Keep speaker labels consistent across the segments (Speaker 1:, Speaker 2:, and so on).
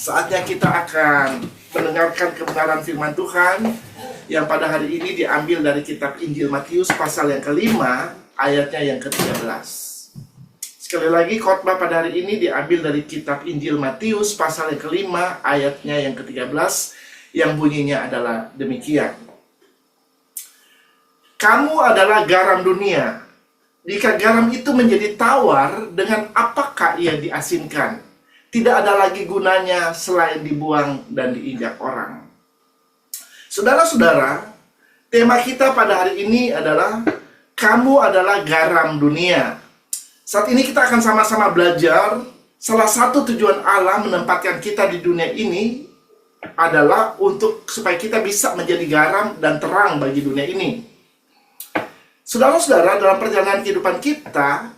Speaker 1: Saatnya kita akan mendengarkan kebenaran firman Tuhan yang pada hari ini diambil dari kitab Injil Matius pasal yang kelima, ayatnya yang ke-13. Sekali lagi, khotbah pada hari ini diambil dari kitab Injil Matius pasal yang kelima, ayatnya yang ke-13, yang bunyinya adalah demikian. Kamu adalah garam dunia. Jika garam itu menjadi tawar, dengan apakah ia diasinkan? Tidak ada lagi gunanya selain dibuang dan diinjak orang. Saudara-saudara, tema kita pada hari ini adalah kamu adalah garam dunia. Saat ini kita akan sama-sama belajar salah satu tujuan Allah menempatkan kita di dunia ini adalah untuk supaya kita bisa menjadi garam dan terang bagi dunia ini. Saudara-saudara, dalam perjalanan kehidupan kita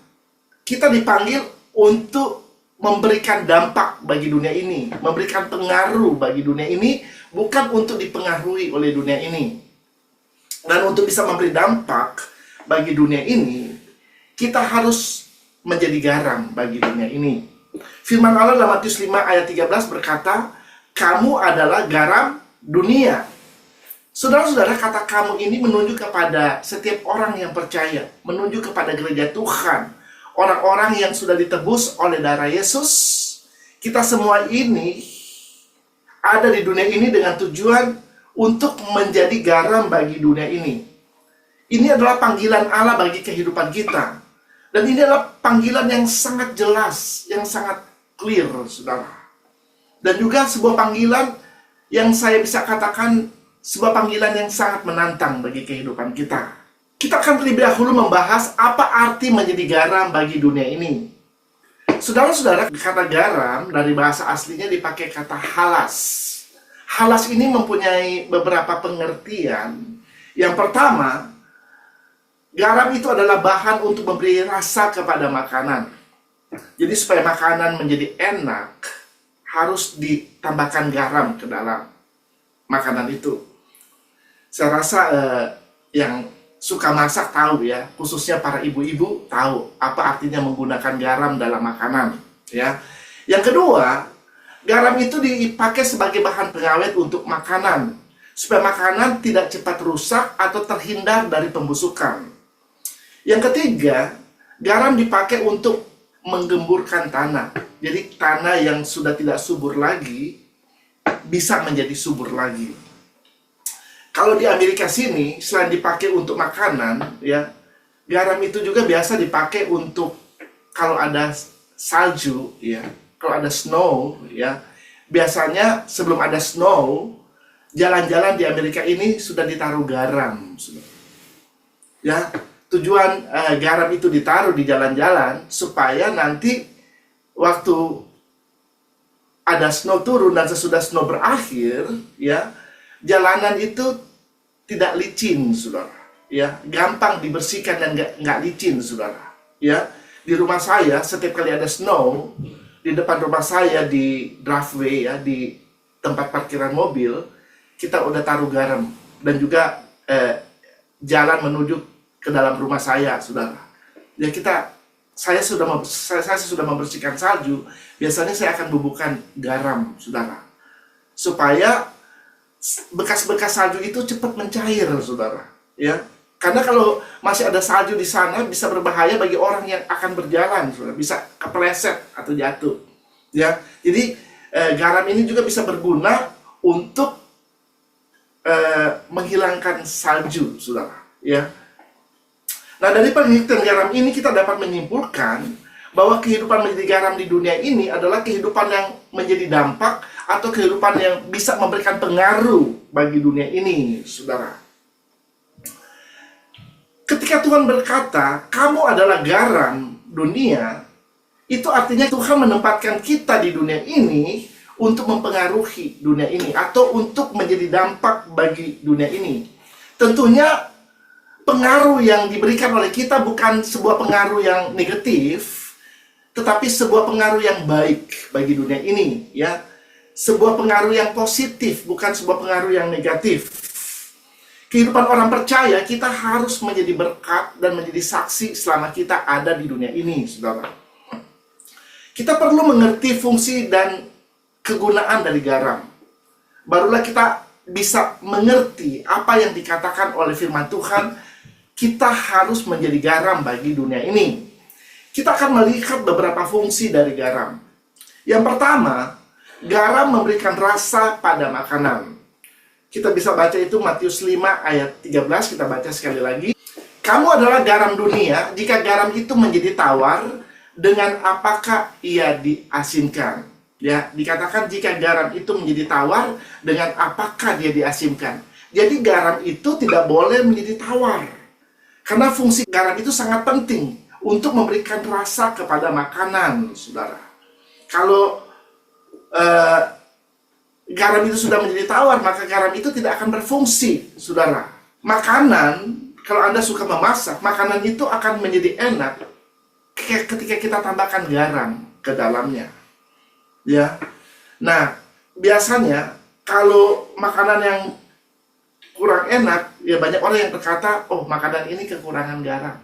Speaker 1: dipanggil untuk memberikan dampak bagi dunia ini, memberikan pengaruh bagi dunia ini, bukan untuk dipengaruhi oleh dunia ini. Dan untuk bisa memberi dampak bagi dunia ini, kita harus menjadi garam bagi dunia ini. Firman Allah dalam Matius 5 ayat 13 berkata, kamu adalah garam dunia. Saudara-saudara, kata kamu ini menunjuk kepada setiap orang yang percaya, menunjuk kepada gereja Tuhan, orang-orang yang sudah ditebus oleh darah Yesus. Kita semua ini ada di dunia ini dengan tujuan untuk menjadi garam bagi dunia ini. Ini adalah panggilan Allah bagi kehidupan kita. Dan ini adalah panggilan yang sangat jelas, yang sangat clear, saudara. Dan juga sebuah panggilan yang saya bisa katakan sebuah panggilan yang sangat menantang bagi kehidupan kita. Kita akan terlebih dahulu membahas apa arti menjadi garam bagi dunia ini. Saudara-saudara, kata garam dari bahasa aslinya dipakai kata halas. Halas ini mempunyai beberapa pengertian. Yang pertama, garam itu adalah bahan untuk memberi rasa kepada makanan. Jadi supaya makanan menjadi enak, harus ditambahkan garam ke dalam makanan itu. Saya rasa yang suka masak tahu ya, khususnya para ibu-ibu tahu apa artinya menggunakan garam dalam makanan ya. Yang kedua, garam itu dipakai sebagai bahan pengawet untuk makanan supaya makanan tidak cepat rusak atau terhindar dari pembusukan. Yang ketiga, garam dipakai untuk menggemburkan tanah. Jadi tanah yang sudah tidak subur lagi bisa menjadi subur lagi. Kalau di Amerika sini, selain dipakai untuk makanan, ya, garam itu juga biasa dipakai untuk kalau ada salju, ya, kalau ada snow, ya, biasanya sebelum ada snow, jalan-jalan di Amerika ini sudah ditaruh garam, ya. Tujuan garam itu ditaruh di jalan-jalan supaya nanti waktu ada snow turun dan sesudah snow berakhir, ya, jalanan itu tidak licin, saudara. Ya, gampang dibersihkan dan nggak licin, saudara. Ya, di rumah saya setiap kali ada snow, di depan rumah saya di driveway, ya, di tempat parkiran mobil, kita udah taruh garam dan juga jalan menuju ke dalam rumah saya, saudara. Ya, saya sudah membersihkan salju. Biasanya saya akan bubuhkan garam, saudara, supaya bekas-bekas salju itu cepat mencair, saudara. Ya, karena kalau masih ada salju di sana bisa berbahaya bagi orang yang akan berjalan, saudara. Bisa kepleset atau jatuh. Ya, jadi garam ini juga bisa berguna untuk menghilangkan salju, saudara. Ya. Nah, dari penelitian garam ini kita dapat menyimpulkan bahwa kehidupan menjadi garam di dunia ini adalah kehidupan yang menjadi dampak atau kehidupan yang bisa memberikan pengaruh bagi dunia ini, saudara. Ketika Tuhan berkata, kamu adalah garam dunia, itu artinya Tuhan menempatkan kita di dunia ini untuk mempengaruhi dunia ini atau untuk menjadi dampak bagi dunia ini. Tentunya pengaruh yang diberikan oleh kita bukan sebuah pengaruh yang negatif, tetapi sebuah pengaruh yang baik bagi dunia ini, ya. Sebuah pengaruh yang positif, bukan sebuah pengaruh yang negatif. Kehidupan orang percaya, kita harus menjadi berkat dan menjadi saksi selama kita ada di dunia ini, saudara. Kita perlu mengerti fungsi dan kegunaan dari garam. Barulah kita bisa mengerti apa yang dikatakan oleh firman Tuhan, kita harus menjadi garam bagi dunia ini. Kita akan melihat beberapa fungsi dari garam. Yang pertama, garam memberikan rasa pada makanan. Kita bisa baca itu Matius 5 ayat 13, kita baca sekali lagi. Kamu adalah garam dunia, jika garam itu menjadi tawar, dengan apakah ia diasinkan? Ya, dikatakan jika garam itu menjadi tawar, dengan apakah dia diasinkan? Jadi garam itu tidak boleh menjadi tawar. Karena fungsi garam itu sangat penting untuk memberikan rasa kepada makanan, saudara. Kalau garam itu sudah menjadi tawar, maka garam itu tidak akan berfungsi, saudara. Makanan, kalau Anda suka memasak, makanan itu akan menjadi enak ketika kita tambahkan garam ke dalamnya. Ya. Nah, biasanya kalau makanan yang kurang enak, ya banyak orang yang berkata, oh makanan ini kekurangan garam,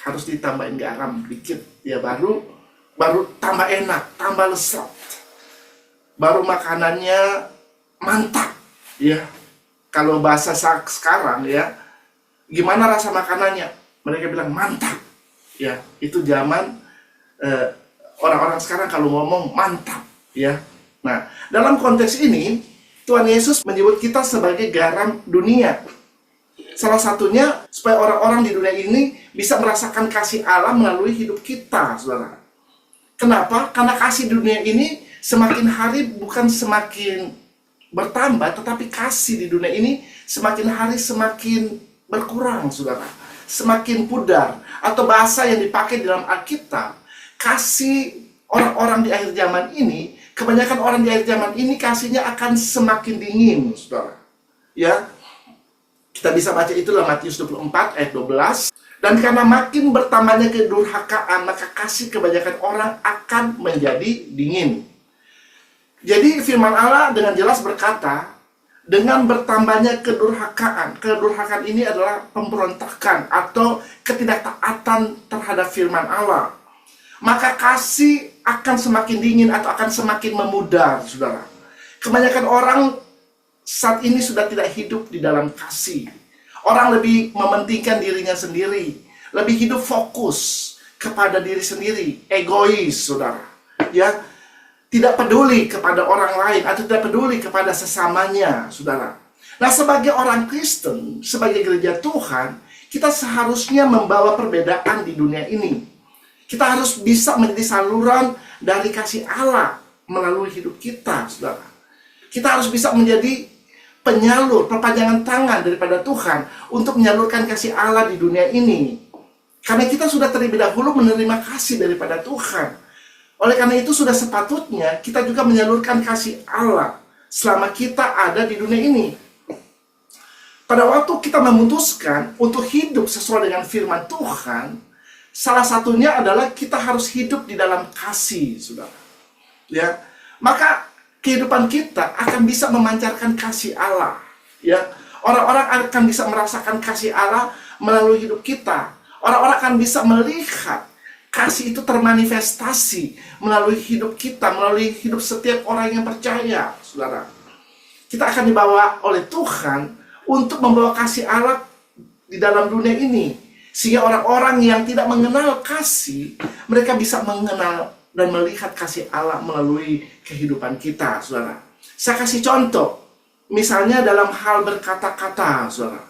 Speaker 1: harus ditambahin garam dikit, ya baru tambah enak, tambah lezat, baru makanannya mantap, ya. Kalau bahasa sekarang, ya, gimana rasa makanannya? Mereka bilang mantap, ya. Itu zaman orang-orang sekarang kalau ngomong mantap, ya. Nah, dalam konteks ini Tuhan Yesus menyebut kita sebagai garam dunia. Salah satunya supaya orang-orang di dunia ini bisa merasakan kasih Allah melalui hidup kita, saudara. Kenapa? Karena kasih dunia ini semakin hari bukan semakin bertambah, tetapi kasih di dunia ini semakin hari semakin berkurang, saudara. Semakin pudar. Atau bahasa yang dipakai dalam Alkitab, kasih orang-orang di akhir zaman ini, kebanyakan orang di akhir zaman ini kasihnya akan semakin dingin, saudara. Ya, kita bisa baca itu dalam Matius 24 ayat 12. Dan karena makin bertambahnya kedurhakaan, maka kasih kebanyakan orang akan menjadi dingin. Jadi firman Allah dengan jelas berkata, dengan bertambahnya kedurhakaan ini adalah pemberontakan atau ketidaktaatan terhadap firman Allah. Maka kasih akan semakin dingin atau akan semakin memudar, saudara. Kebanyakan orang saat ini sudah tidak hidup di dalam kasih. Orang lebih mementingkan dirinya sendiri, lebih hidup fokus kepada diri sendiri, egois, saudara. Ya, tidak peduli kepada orang lain atau tidak peduli kepada sesamanya, saudara. Nah, sebagai orang Kristen, sebagai gereja Tuhan, kita seharusnya membawa perbedaan di dunia ini. Kita harus bisa menjadi saluran dari kasih Allah melalui hidup kita, saudara. Kita harus bisa menjadi penyalur, perpanjangan tangan daripada Tuhan untuk menyalurkan kasih Allah di dunia ini. Karena kita sudah terlebih dahulu menerima kasih daripada Tuhan. Oleh karena itu sudah sepatutnya kita juga menyalurkan kasih Allah selama kita ada di dunia ini. Pada waktu kita memutuskan untuk hidup sesuai dengan firman Tuhan, salah satunya adalah kita harus hidup di dalam kasih, saudara. Ya, maka kehidupan kita akan bisa memancarkan kasih Allah. Ya, orang-orang akan bisa merasakan kasih Allah melalui hidup kita. Orang-orang akan bisa melihat kasih itu termanifestasi melalui hidup kita, melalui hidup setiap orang yang percaya, saudara. Kita akan dibawa oleh Tuhan untuk membawa kasih Allah di dalam dunia ini. Sehingga orang-orang yang tidak mengenal kasih, mereka bisa mengenal dan melihat kasih Allah melalui kehidupan kita, saudara. Saya kasih contoh, misalnya dalam hal berkata-kata, saudara.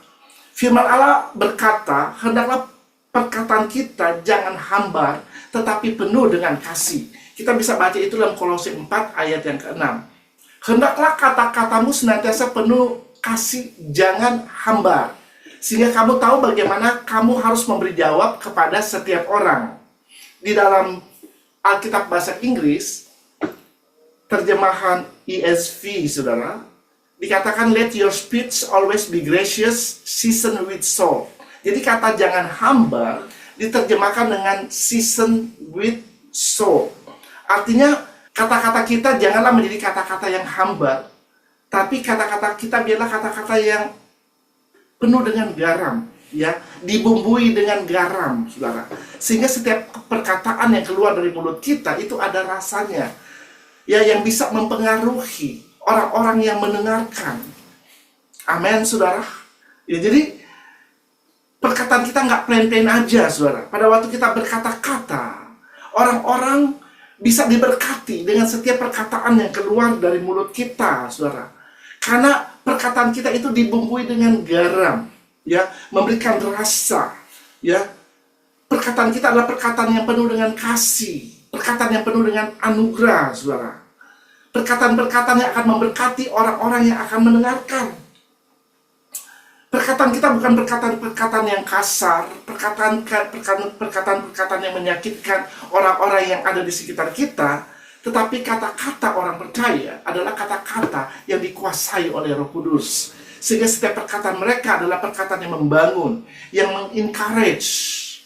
Speaker 1: Firman Allah berkata, hendaklah perkataan kita jangan hambar, tetapi penuh dengan kasih. Kita bisa baca itu dalam Kolose 4 ayat yang ke-6. Hendaklah kata-katamu senantiasa penuh kasih, jangan hambar. Sehingga kamu tahu bagaimana kamu harus memberi jawab kepada setiap orang. Di dalam Alkitab bahasa Inggris, terjemahan ESV, saudara, dikatakan, let your speech always be gracious, seasoned with salt. Jadi kata jangan hambar diterjemahkan dengan seasoned with salt. Artinya kata-kata kita janganlah menjadi kata-kata yang hambar, tapi kata-kata kita biarlah kata-kata yang penuh dengan garam, ya, dibumbui dengan garam, saudara. Sehingga setiap perkataan yang keluar dari mulut kita itu ada rasanya. ya, yang bisa mempengaruhi orang-orang yang mendengarkan. Amin, saudara. Ya, jadi perkataan kita nggak plain-plain aja, saudara. Pada waktu kita berkata-kata, orang-orang bisa diberkati dengan setiap perkataan yang keluar dari mulut kita, saudara. Karena perkataan kita itu dibumbui dengan garam, ya, memberikan rasa, ya. Perkataan kita adalah perkataan yang penuh dengan kasih, perkataan yang penuh dengan anugerah, saudara. Perkataan-perkataan yang akan memberkati orang-orang yang akan mendengarkan. Perkataan kita bukan perkataan-perkataan yang kasar, perkataan-perkataan yang menyakitkan orang-orang yang ada di sekitar kita, tetapi kata-kata orang percaya adalah kata-kata yang dikuasai oleh Roh Kudus. Sehingga setiap perkataan mereka adalah perkataan yang membangun, yang mengencourage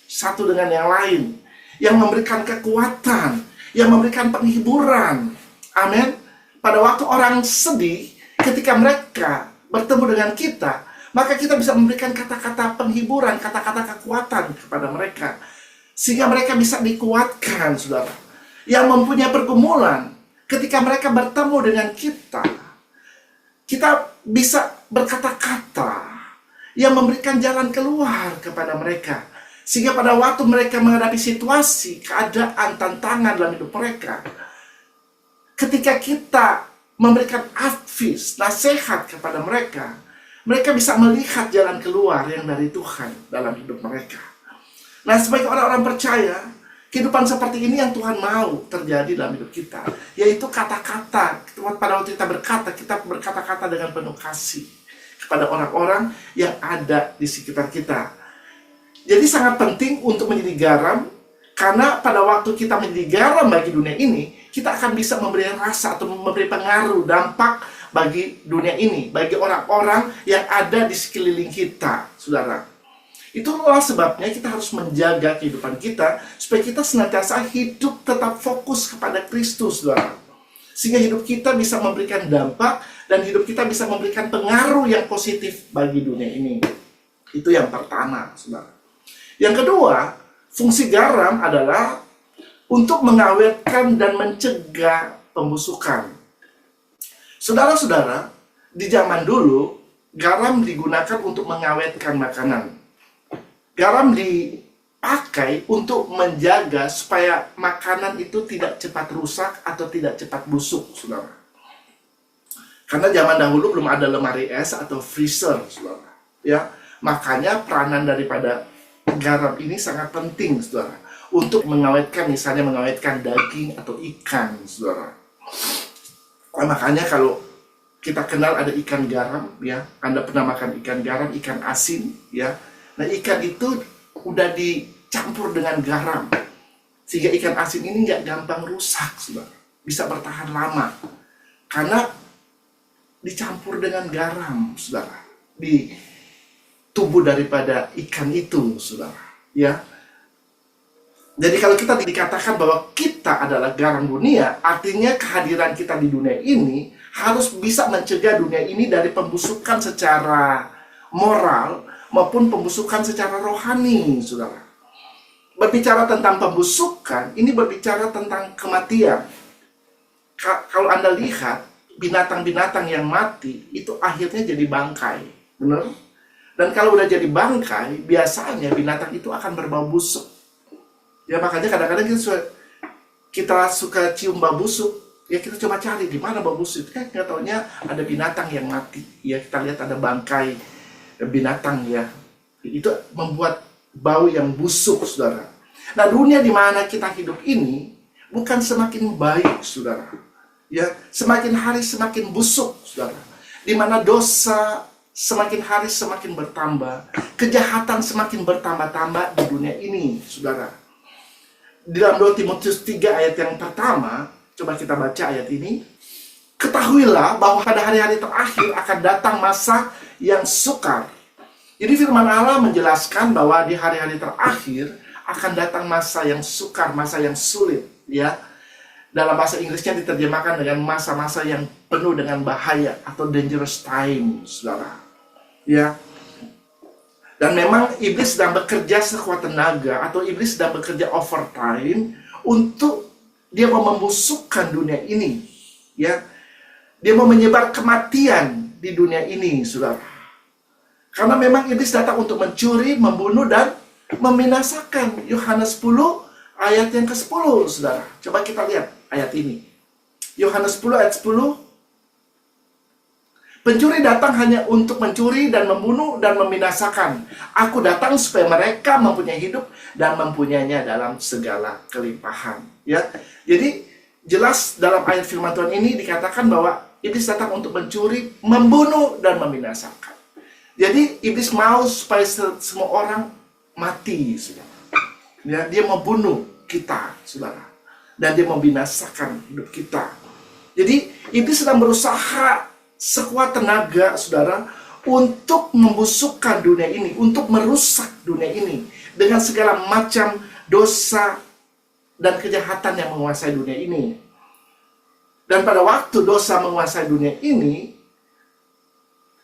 Speaker 1: satu dengan yang lain, yang memberikan kekuatan, yang memberikan penghiburan. Amin. Pada waktu orang sedih, ketika mereka bertemu dengan kita, maka kita bisa memberikan kata-kata penghiburan, kata-kata kekuatan kepada mereka. Sehingga mereka bisa dikuatkan, saudara. Yang mempunyai pergumulan, ketika mereka bertemu dengan kita bisa berkata-kata yang memberikan jalan keluar kepada mereka. Sehingga pada waktu mereka menghadapi situasi, keadaan, tantangan dalam hidup mereka, ketika kita memberikan advice, nasihat kepada mereka, mereka bisa melihat jalan keluar yang dari Tuhan dalam hidup mereka. Nah, sebagai orang-orang percaya, kehidupan seperti ini yang Tuhan mau terjadi dalam hidup kita. Yaitu kata-kata, pada waktu kita berkata-kata dengan penuh kasih kepada orang-orang yang ada di sekitar kita. Jadi sangat penting untuk menjadi garam, karena pada waktu kita menjadi garam bagi dunia ini, kita akan bisa memberi rasa atau memberi pengaruh, dampak bagi dunia ini, bagi orang-orang yang ada di sekeliling kita, saudara. Itulah sebabnya kita harus menjaga kehidupan kita, supaya kita senantiasa hidup tetap fokus kepada Kristus, saudara. Sehingga hidup kita bisa memberikan dampak, dan hidup kita bisa memberikan pengaruh yang positif bagi dunia ini. Itu yang pertama, saudara. Yang kedua, fungsi garam adalah untuk mengawetkan dan mencegah pembusukan. Saudara-saudara, di zaman dulu, garam digunakan untuk mengawetkan makanan. Garam dipakai untuk menjaga supaya makanan itu tidak cepat rusak atau tidak cepat busuk, saudara. Karena zaman dahulu belum ada lemari es atau freezer, saudara. Ya, makanya peranan daripada garam ini sangat penting, saudara, untuk mengawetkan, misalnya mengawetkan daging atau ikan, saudara. Makanya kalau kita kenal ada ikan garam, ya, Anda pernah makan ikan garam, ikan asin, ya. Nah, ikan itu udah dicampur dengan garam, sehingga ikan asin ini nggak gampang rusak, saudara. Bisa bertahan lama, karena dicampur dengan garam, saudara, di tubuh daripada ikan itu, saudara. Ya. Jadi kalau kita dikatakan bahwa kita adalah garam dunia, artinya kehadiran kita di dunia ini harus bisa mencegah dunia ini dari pembusukan secara moral maupun pembusukan secara rohani, saudara. Berbicara tentang pembusukan, ini berbicara tentang kematian. Kalau Anda lihat, binatang-binatang yang mati, itu akhirnya jadi bangkai. Benar? Dan kalau udah jadi bangkai, biasanya binatang itu akan berbau busuk. Ya, makanya kadang-kadang kita suka cium bau busuk. Ya, kita coba cari di mana bau busuk. Kan nggak taunya ada binatang yang mati. Ya, kita lihat ada bangkai binatang, ya. Itu membuat bau yang busuk, saudara. Nah, dunia di mana kita hidup ini bukan semakin baik, saudara. Ya, semakin hari semakin busuk, saudara. Di mana dosa semakin hari semakin bertambah, kejahatan semakin bertambah-tambah di dunia ini, saudara. Di dalam 2 Timotius 3 ayat yang pertama, coba kita baca ayat ini. Ketahuilah bahwa pada hari-hari terakhir akan datang masa yang sukar. Jadi firman Allah menjelaskan bahwa di hari-hari terakhir akan datang masa yang sukar, masa yang sulit, ya. Dalam bahasa Inggrisnya diterjemahkan dengan masa-masa yang penuh dengan bahaya atau dangerous time, saudara. Ya. Dan memang iblis sedang bekerja sekuat tenaga, atau iblis sedang bekerja overtime untuk Dia mau membusukkan dunia ini, ya. Dia mau menyebar kematian di dunia ini, saudara. Karena memang iblis datang untuk mencuri, membunuh, dan membinasakan. Yohanes 10 ayat yang ke-10, saudara. Coba kita lihat ayat ini. Yohanes 10 ayat 10. Pencuri datang hanya untuk mencuri dan membunuh dan membinasakan. Aku datang supaya mereka mempunyai hidup dan mempunyainya dalam segala kelimpahan. Ya, jadi jelas dalam ayat firman Tuhan ini dikatakan bahwa iblis datang untuk mencuri, membunuh, dan membinasakan. Jadi iblis mau supaya semua orang mati, saudara. Ya, dia mau bunuh kita, saudara. Dan dia membinasakan hidup kita. Jadi iblis sedang berusaha sekuat tenaga, saudara, untuk membusukkan dunia ini, untuk merusak dunia ini dengan segala macam dosa dan kejahatan yang menguasai dunia ini. Dan pada waktu dosa menguasai dunia ini,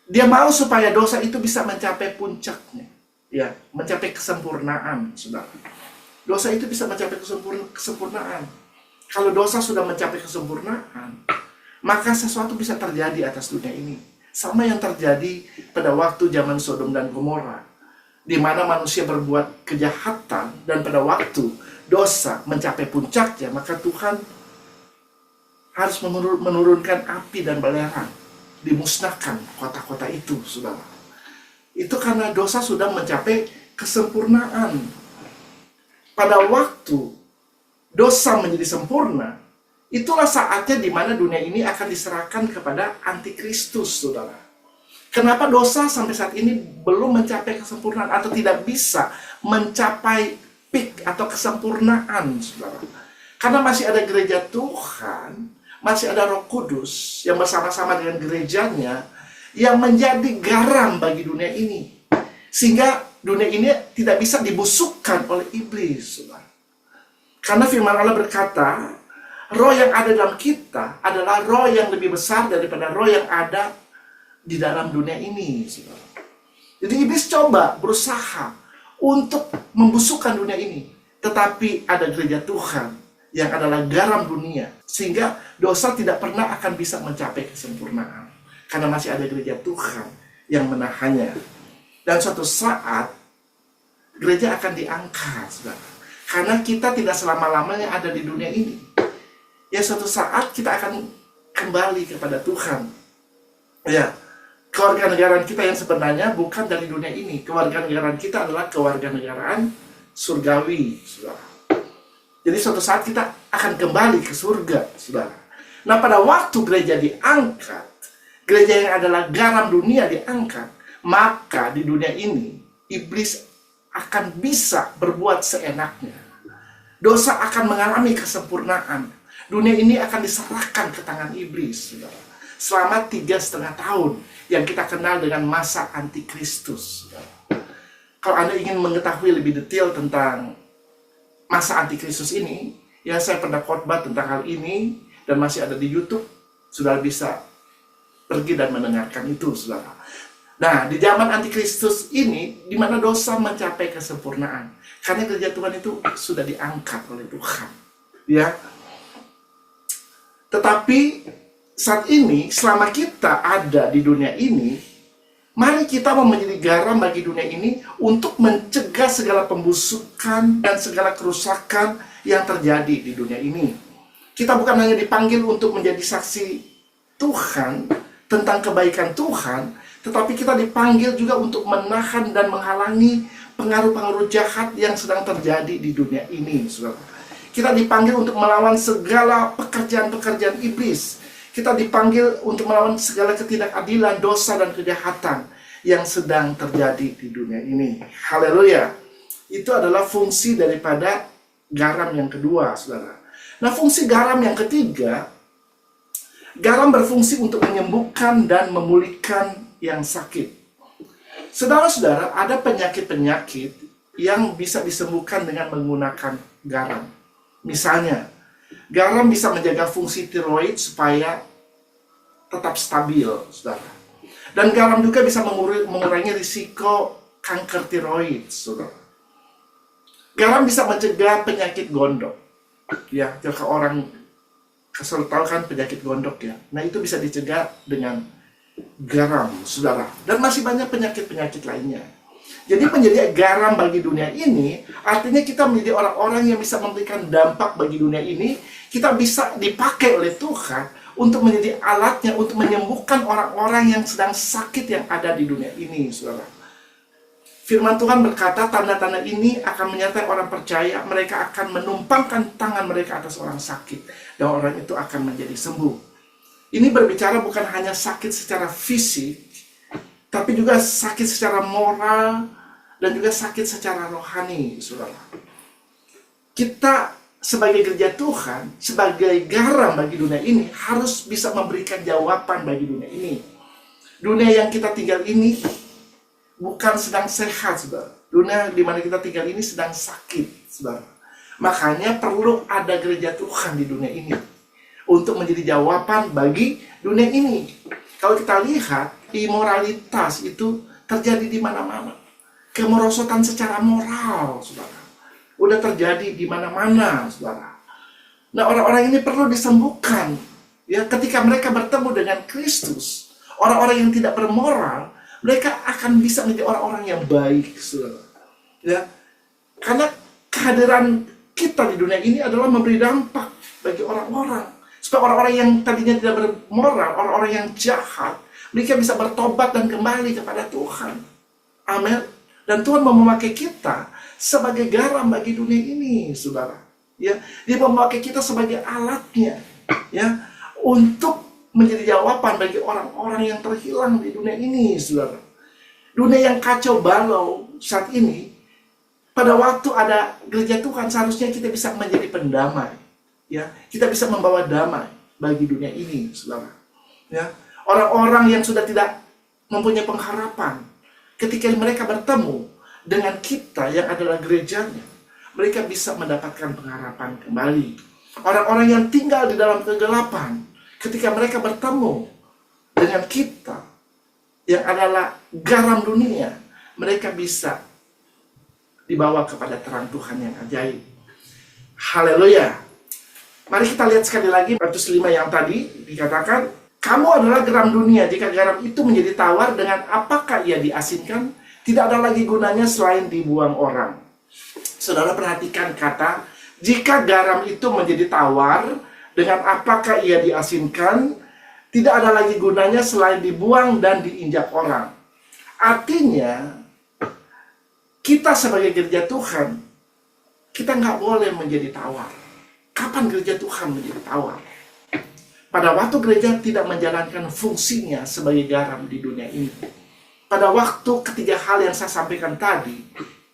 Speaker 1: dia mau supaya dosa itu bisa mencapai puncaknya, ya, mencapai kesempurnaan, saudara. Dosa itu bisa mencapai kesempurnaan. Kalau dosa sudah mencapai kesempurnaan, maka sesuatu bisa terjadi atas dunia ini. Sama yang terjadi pada waktu zaman Sodom dan Gomora, di mana manusia berbuat kejahatan, dan pada waktu dosa mencapai puncaknya, maka Tuhan harus menurunkan api dan belerang, dimusnahkan kota-kota itu, saudara. Itu karena dosa sudah mencapai kesempurnaan. Pada waktu dosa menjadi sempurna, itulah saatnya di mana dunia ini akan diserahkan kepada antikristus, saudara. Kenapa dosa sampai saat ini belum mencapai kesempurnaan atau tidak bisa mencapai peak atau kesempurnaan, saudara? Karena masih ada gereja Tuhan, masih ada Roh Kudus yang bersama-sama dengan gerejanya yang menjadi garam bagi dunia ini. Sehingga dunia ini tidak bisa dibusukkan oleh iblis, saudara. Karena firman Allah berkata, roh yang ada dalam kita adalah roh yang lebih besar daripada roh yang ada di dalam dunia ini, saudara. Jadi iblis coba berusaha untuk membusukkan dunia ini. Tetapi ada gereja Tuhan yang adalah garam dunia, sehingga dosa tidak pernah akan bisa mencapai kesempurnaan. Karena masih ada gereja Tuhan yang menahannya. Dan suatu saat gereja akan diangkat, saudara. Karena kita tidak selama-lamanya ada di dunia ini. Ya, suatu saat kita akan kembali kepada Tuhan. Ya, kewarganegaraan kita yang sebenarnya bukan dari dunia ini. Kewarganegaraan kita adalah kewarganegaraan surgawi, saudara. Jadi suatu saat kita akan kembali ke surga, saudara. Nah, pada waktu gereja diangkat, gereja yang adalah garam dunia diangkat, maka di dunia ini iblis akan bisa berbuat seenaknya. Dosa akan mengalami kesempurnaan. Dunia ini akan diserahkan ke tangan iblis, saudara. Selama 3,5 tahun yang kita kenal dengan masa antikristus, saudara. Kalau Anda ingin mengetahui lebih detail tentang masa antikristus ini, ya, saya pernah khotbah tentang hal ini dan masih ada di YouTube. Saudara bisa pergi dan mendengarkan itu, saudara. Nah, di zaman antikristus ini, di mana dosa mencapai kesempurnaan, karena gereja Tuhan itu sudah diangkat oleh Tuhan, ya. Tetapi saat ini, selama kita ada di dunia ini, mari kita mau menjadi garam bagi dunia ini untuk mencegah segala pembusukan dan segala kerusakan yang terjadi di dunia ini. Kita bukan hanya dipanggil untuk menjadi saksi Tuhan tentang kebaikan Tuhan, tetapi kita dipanggil juga untuk menahan dan menghalangi pengaruh-pengaruh jahat yang sedang terjadi di dunia ini, saudara. Kita dipanggil untuk melawan segala pekerjaan-pekerjaan iblis. Kita dipanggil untuk melawan segala ketidakadilan, dosa, dan kejahatan yang sedang terjadi di dunia ini. Haleluya. Itu adalah fungsi daripada garam yang kedua, saudara. Nah, fungsi garam yang ketiga, garam berfungsi untuk menyembuhkan dan memulihkan yang sakit. Saudara-saudara, ada penyakit-penyakit yang bisa disembuhkan dengan menggunakan garam. Misalnya, garam bisa menjaga fungsi tiroid supaya tetap stabil, saudara. Dan garam juga bisa mengurangi risiko kanker tiroid, saudara. Garam bisa mencegah penyakit gondok. Ya, kalau orang kesel tahu kan penyakit gondok ya. Nah, itu bisa dicegah dengan garam, saudara. Dan masih banyak penyakit-penyakit lainnya. Jadi menjadi garam bagi dunia ini, artinya kita menjadi orang-orang yang bisa memberikan dampak bagi dunia ini. Kita bisa dipakai oleh Tuhan untuk menjadi alatnya, untuk menyembuhkan orang-orang yang sedang sakit yang ada di dunia ini, saudara. Firman Tuhan berkata, tanda-tanda ini akan menyertai orang percaya. Mereka akan menumpangkan tangan mereka atas orang sakit, dan orang itu akan menjadi sembuh. Ini berbicara bukan hanya sakit secara fisik, tapi juga sakit secara moral, dan juga sakit secara rohani, saudara. Kita sebagai gereja Tuhan, sebagai garam bagi dunia ini, harus bisa memberikan jawaban bagi dunia ini. Dunia yang kita tinggal ini bukan sedang sehat, saudara. Dunia di mana kita tinggal ini sedang sakit, saudara. Makanya perlu ada gereja Tuhan di dunia ini untuk menjadi jawaban bagi dunia ini. Kalau kita lihat, imoralitas itu terjadi di mana-mana. Kemerosotan secara moral, saudara, udah terjadi di mana-mana, saudara. Nah, orang-orang ini perlu disembuhkan. Ya, ketika mereka bertemu dengan Kristus, orang-orang yang tidak bermoral, mereka akan bisa menjadi orang-orang yang baik, saudara. Ya, karena kehadiran kita di dunia ini adalah memberi dampak bagi orang-orang. Supaya orang-orang yang tadinya tidak bermoral, orang-orang yang jahat, mereka bisa bertobat dan kembali kepada Tuhan. Amin. Dan Tuhan mau memakai kita sebagai garam bagi dunia ini, saudara. Ya, Dia mau memakai kita sebagai alatnya, ya, untuk menjadi jawaban bagi orang-orang yang terhilang di dunia ini, saudara. Dunia yang kacau balau saat ini, pada waktu ada gereja Tuhan, seharusnya kita bisa menjadi pendamai. Ya, kita bisa membawa damai bagi dunia ini, saudara. Ya, orang-orang yang sudah tidak mempunyai pengharapan, ketika mereka bertemu dengan kita yang adalah gerejanya, mereka bisa mendapatkan pengharapan kembali. Orang-orang yang tinggal di dalam kegelapan, ketika mereka bertemu dengan kita yang adalah garam dunia, mereka bisa dibawa kepada terang Tuhan yang ajaib. Haleluya. Mari kita lihat sekali lagi Matius 5 yang tadi dikatakan, kamu adalah garam dunia. Jika garam itu menjadi tawar, dengan apakah ia diasinkan? Tidak ada lagi gunanya selain dibuang orang. Saudara perhatikan kata, jika garam itu menjadi tawar, dengan apakah ia diasinkan? Tidak ada lagi gunanya selain dibuang dan diinjak orang. Artinya, kita sebagai gereja Tuhan, kita nggak boleh menjadi tawar. Kapan gereja Tuhan menjadi tawar? Pada waktu gereja tidak menjalankan fungsinya sebagai garam di dunia ini. Pada waktu ketiga hal yang saya sampaikan tadi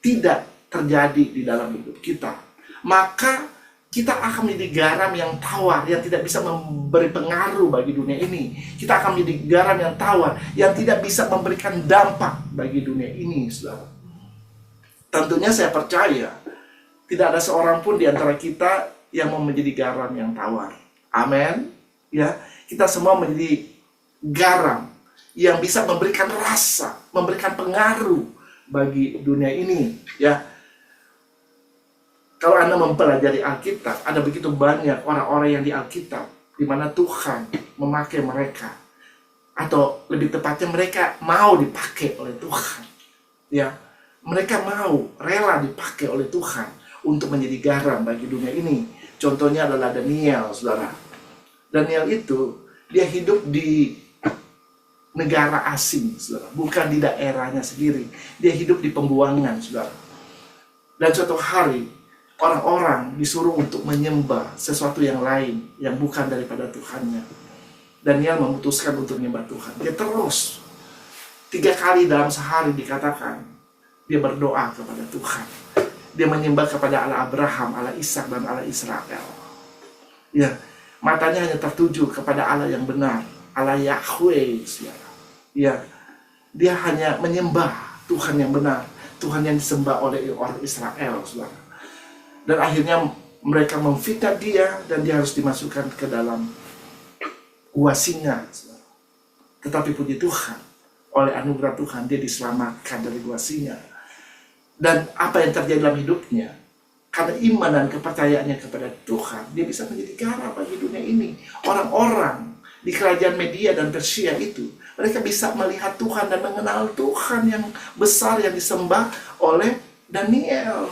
Speaker 1: tidak terjadi di dalam hidup kita, maka kita akan menjadi garam yang tawar, yang tidak bisa memberi pengaruh bagi dunia ini. Kita akan menjadi garam yang tawar, yang tidak bisa memberikan dampak bagi dunia ini, saudara. Tentunya saya percaya tidak ada seorang pun di antara kita yang mau menjadi garam yang tawar. Amin. Ya, kita semua menjadi garam yang bisa memberikan rasa, memberikan pengaruh bagi dunia ini. Ya, kalau Anda mempelajari Alkitab, ada begitu banyak orang-orang yang di Alkitab di mana Tuhan memakai mereka, atau lebih tepatnya mereka mau dipakai oleh Tuhan. Ya, mereka mau rela dipakai oleh Tuhan untuk menjadi garam bagi dunia ini. Contohnya adalah Daniel, saudara. Daniel itu, dia hidup di negara asing, saudara. Bukan di daerahnya sendiri. Dia hidup di pembuangan, saudara. Dan suatu hari, orang-orang disuruh untuk menyembah sesuatu yang lain, yang bukan daripada Tuhannya. Daniel memutuskan untuk menyembah Tuhan. Dia terus 3 kali dalam sehari dikatakan, dia berdoa kepada Tuhan. Dia menyembah kepada Allah Abraham, Allah Ishak, dan Allah Israel. Ya, matanya hanya tertuju kepada Allah yang benar, Allah Yahweh. Ya, dia hanya menyembah Tuhan yang benar, Tuhan yang disembah oleh orang Israel, saudara. Dan akhirnya mereka memfitnah dia, dan dia harus dimasukkan ke dalam gua singa, saudara. Tetapi puji Tuhan, oleh anugerah Tuhan dia diselamatkan dari gua singa. Dan apa yang terjadi dalam hidupnya? Karena iman dan kepercayaannya kepada Tuhan, dia bisa menjadi garam bagi dunia ini. Orang-orang di kerajaan Media dan Persia itu, mereka bisa melihat Tuhan dan mengenal Tuhan yang besar yang disembah oleh Daniel.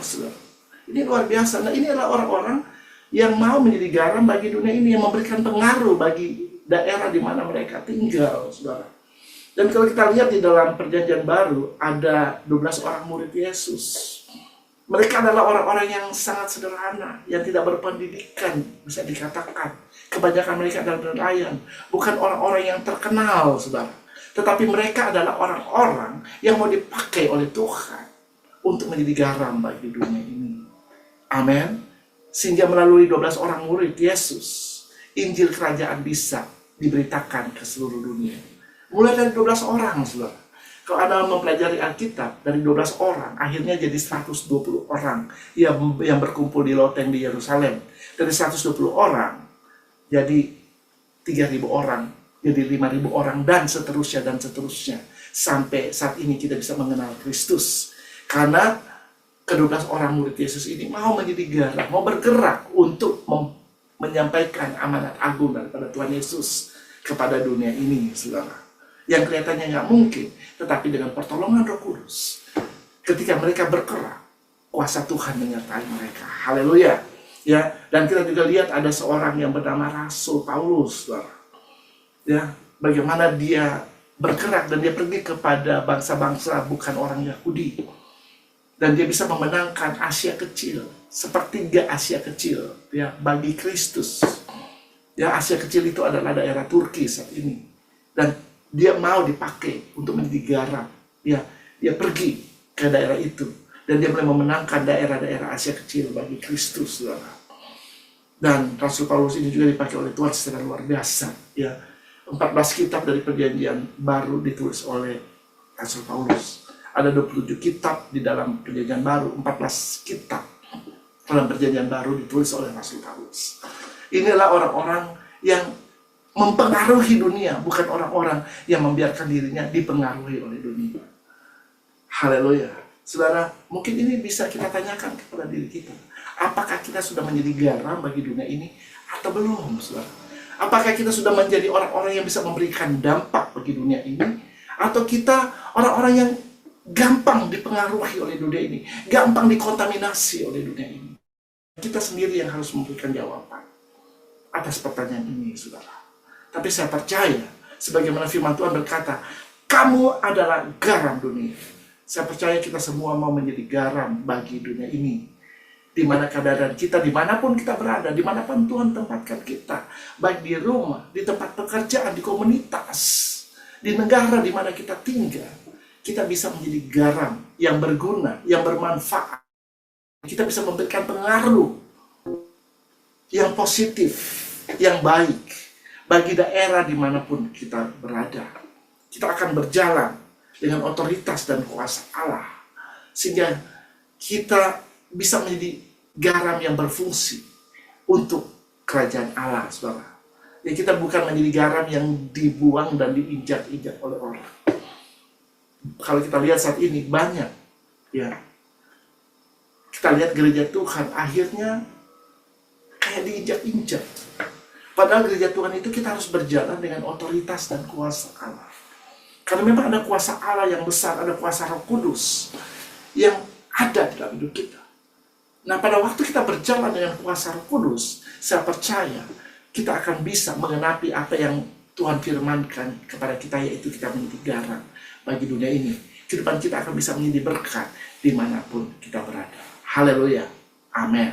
Speaker 1: Ini luar biasa. Nah, ini adalah orang-orang yang mau menjadi garam bagi dunia ini, yang memberikan pengaruh bagi daerah di mana mereka tinggal, saudara. Dan kalau kita lihat di dalam Perjanjian Baru, ada 12 orang murid Yesus. Mereka adalah orang-orang yang sangat sederhana, yang tidak berpendidikan, bisa dikatakan. Kebanyakan mereka adalah nelayan, bukan orang-orang yang terkenal, saudara. Tetapi mereka adalah orang-orang yang mau dipakai oleh Tuhan untuk menjadi garam bagi dunia ini. Amin. Sehingga melalui 12 orang murid Yesus, Injil Kerajaan bisa diberitakan ke seluruh dunia. Mulai dari 12 orang, saudara. Kalau Anda mempelajari Alkitab, dari 12 orang, akhirnya jadi 120 orang yang berkumpul di loteng di Yerusalem. Dari 120 orang, jadi 3.000 orang, jadi 5.000 orang, dan seterusnya, dan seterusnya. Sampai saat ini kita bisa mengenal Kristus. Karena ke-12 orang murid Yesus ini mau menjadi garam, mau bergerak untuk menyampaikan amanat agung daripada Tuhan Yesus kepada dunia ini, saudara. Yang kelihatannya nggak mungkin, tetapi dengan pertolongan Roh Kudus, ketika mereka bergerak, kuasa Tuhan menyertai mereka. Haleluya. Ya, dan kita juga lihat ada seorang yang bernama Rasul Paulus, saudara. Ya, bagaimana dia bergerak dan dia pergi kepada bangsa-bangsa bukan orang Yahudi. Dan dia bisa memenangkan Asia Kecil, sepertiga Asia Kecil, ya, bagi Kristus. Ya, Asia Kecil itu adalah daerah Turki saat ini. Dan dia mau dipakai untuk menjadi garam. Ya, dia pergi ke daerah itu dan dia mulai memenangkan daerah-daerah Asia Kecil bagi Kristus, saudara. Dan Rasul Paulus ini juga dipakai oleh Tuhan secara luar biasa. Ya, 14 kitab dari Perjanjian Baru ditulis oleh Rasul Paulus. Ada 27 kitab di dalam Perjanjian Baru, 14 kitab dalam Perjanjian Baru ditulis oleh Rasul Paulus. Inilah orang-orang yang mempengaruhi dunia, bukan orang-orang yang membiarkan dirinya dipengaruhi oleh dunia. Haleluya. Saudara, mungkin ini bisa kita tanyakan kepada diri kita. Apakah kita sudah menjadi garam bagi dunia ini atau belum, saudara? Apakah kita sudah menjadi orang-orang yang bisa memberikan dampak bagi dunia ini? Atau kita orang-orang yang gampang dipengaruhi oleh dunia ini, gampang dikontaminasi oleh dunia ini? Kita sendiri yang harus memberikan jawaban atas pertanyaan ini, saudara. Tapi saya percaya, sebagaimana firman Tuhan berkata, kamu adalah garam dunia. Saya percaya kita semua mau menjadi garam bagi dunia ini. Di mana keadaan kita, dimanapun kita berada, dimanapun Tuhan tempatkan kita. Baik di rumah, di tempat pekerjaan, di komunitas, di negara di mana kita tinggal. Kita bisa menjadi garam yang berguna, yang bermanfaat. Kita bisa memberikan pengaruh yang positif, yang baik bagi daerah dimanapun kita berada. Kita akan berjalan dengan otoritas dan kuasa Allah, sehingga kita bisa menjadi garam yang berfungsi untuk kerajaan Allah, saudara. Ya, kita bukan menjadi garam yang dibuang dan diinjak-injak oleh orang. Kalau kita lihat saat ini banyak, ya, kita lihat gereja Tuhan akhirnya kayak diinjak-injak. Padahal gereja Tuhan itu kita harus berjalan dengan otoritas dan kuasa Allah. Karena memang ada kuasa Allah yang besar, ada kuasa Roh Kudus yang ada di dalam hidup kita. Nah, pada waktu kita berjalan dengan kuasa Roh Kudus, saya percaya kita akan bisa mengenapi apa yang Tuhan firmankan kepada kita, yaitu kita menjadi garam bagi dunia ini. Kehidupan kita akan bisa menjadi berkat dimanapun kita berada. Haleluya. Amin.